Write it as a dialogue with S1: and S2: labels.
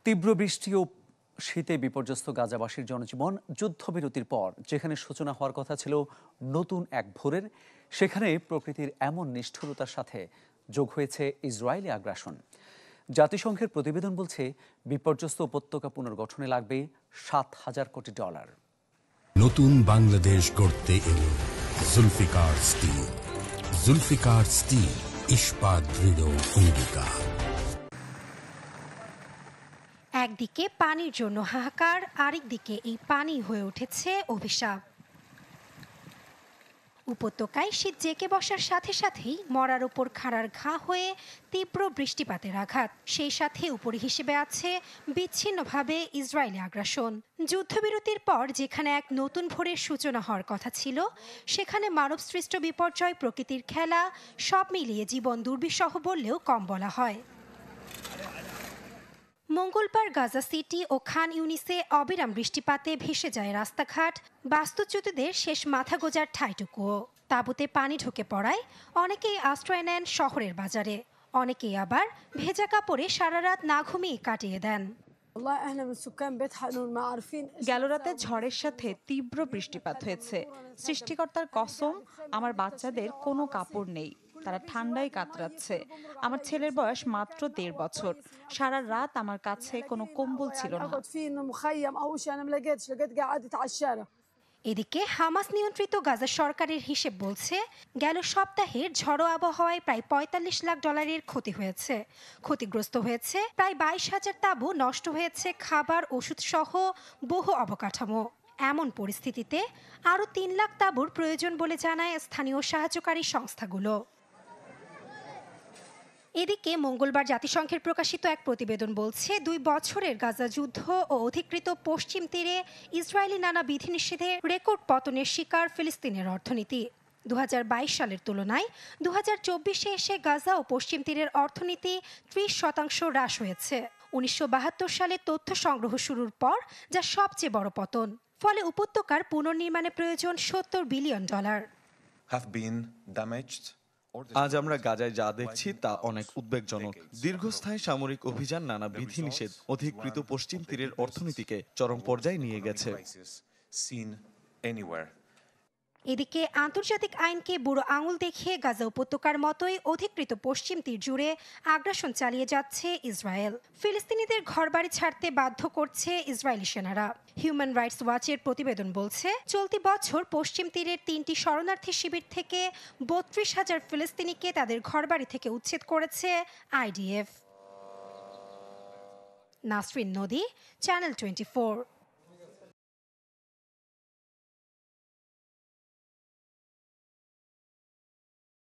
S1: তীব্র বৃষ্টি ও শীতে বিপর্যস্ত গাজাবাসীর জনজীবন যুদ্ধবিরতির পর যেখানে সূচনা হওয়ার কথা ছিল নতুন এক ভোরের, সেখানে প্রকৃতির এমন নিষ্ঠুরতার সাথে যোগ হয়েছে ইসরায়েলি আগ্রাসন। জাতিসংঘের প্রতিবেদন বলছে বিপর্যস্ত উপত্যকা পুনর্গঠনে লাগবে $7,000 কোটি।
S2: নতুন বাংলাদেশ গড়তে এলো জুলফিকার স্টিল। জুলফিকার স্টিল, ইস্পাত দৃঢ় অঙ্গীকার।
S3: একদিকে পানির জন্য হাহাকার, আরেকদিকে এই পানি হয়ে উঠেছে অভিশাপ। উপত্যকায় শীত জেঁকে বসার সাথে সাথেই মরার উপর খাড়ার ঘা হয়ে তীব্র বৃষ্টিপাতের আঘাত, সেই সাথে উপরি হিসেবে আছে বিচ্ছিন্নভাবে ইসরায়েলি আগ্রাসন। যুদ্ধবিরতির পর যেখানে এক নতুন ভোরের সূচনা হওয়ার কথা ছিল, সেখানে মানবসৃষ্ট বিপর্যয়, প্রকৃতির খেলা, সব মিলিয়ে জীবন দুর্বিষহ বললেও কম বলা হয়। মঙ্গলবার গাজা সিটি ও খান ইউনিসে অবিরাম বৃষ্টিপাতে ভেসে যায় রাস্তাঘাট, বাস্তুচ্যুতদের শেষ মাথা গোজার ঠাঁইটুকুও। তাঁবুতে পানি ঢুকে পড়ায় অনেকেই আশ্রয় নেন শহরের বাজারে, অনেকেই আবার ভেজা কাপড়ে সারা রাত না ঘুমিয়ে কাটিয়ে দেন।
S4: গেল রাতে ঝড়ের সাথে তীব্র বৃষ্টিপাত হয়েছে। সৃষ্টিকর্তার কসম, আমার বাচ্চাদের কোনো কাপড় নেই, তারা ঠান্ডায় কাতরাচ্ছে। আমার ছেলের বয়স মাত্র 1.5 বছর। সারা রাত আমার কাছে কোনো কম্বল ছিল না।
S3: এদিকে হামাস নিয়ন্ত্রিত গাজা সরকারের হিসেব বলছে, গেল সপ্তাহের ঝড়ো আবহাওয়ায় প্রায় $45 লাখ ক্ষতি হয়েছে। ক্ষতিগ্রস্ত হয়েছে প্রায় 22,000 তাঁবু, নষ্ট হয়েছে খাবার, ওষুধ সহ বহু অবকাঠামো। এমন পরিস্থিতিতে আরও 3 লাখ তাঁবুর প্রয়োজন বলে জানায় স্থানীয় সাহায্যকারী সংস্থাগুলো। এদিকে মঙ্গলবার জাতিসংঘের প্রকাশিত এক প্রতিবেদন বলছে, 2 বছরের গাজা যুদ্ধ ও অধিকৃত পশ্চিম তীরে ইসরায়েলি নানা বিধিনিষেধের রেকর্ড পতনের শিকার ফিলিস্তিনের অর্থনীতি। 2022 সালের তুলনায় 2024-এ এসে গাজা ও পশ্চিম তীরের অর্থনীতি 30% হ্রাস হয়েছে। 1972 সালে তথ্য সংগ্রহ শুরুর পর যা সবচেয়ে বড় পতন। ফলে উপত্যকার পুনর্নির্মাণে প্রয়োজন $70 বিলিয়ন।
S5: আজ আমরা গাজায় যা দেখছি তা অনেক উদ্বেগজনক। দীর্ঘস্থায়ী সামরিক অভিযান, নানা বিধিনিষেধ অধিকৃত পশ্চিম তীরের অর্থনীতিকে চরম পর্যায়ে নিয়ে গেছে।
S3: এদিকে আন্তর্জাতিক আইনকে বুড়ো আঙুল দেখিয়ে গাজা উপত্যকার মতোই অধিকৃত পশ্চিম তীর জুড়ে আগ্রাসন চালিয়ে যাচ্ছে ইসরায়েল। ফিলিস্তিনিদের ঘরবাড়ি ছাড়তে বাধ্য করছে ইসরায়েলি সেনারা। হিউম্যান রাইটস ওয়াচের প্রতিবেদন বলছে, চলতি বছর পশ্চিম তীরের 3টি শরণার্থী শিবির থেকে 32,000 ফিলিস্তিনিকে তাদের ঘরবাড়ি থেকে উচ্ছেদ করেছে IDF। নাসরিন নদী, চ্যানেল 24।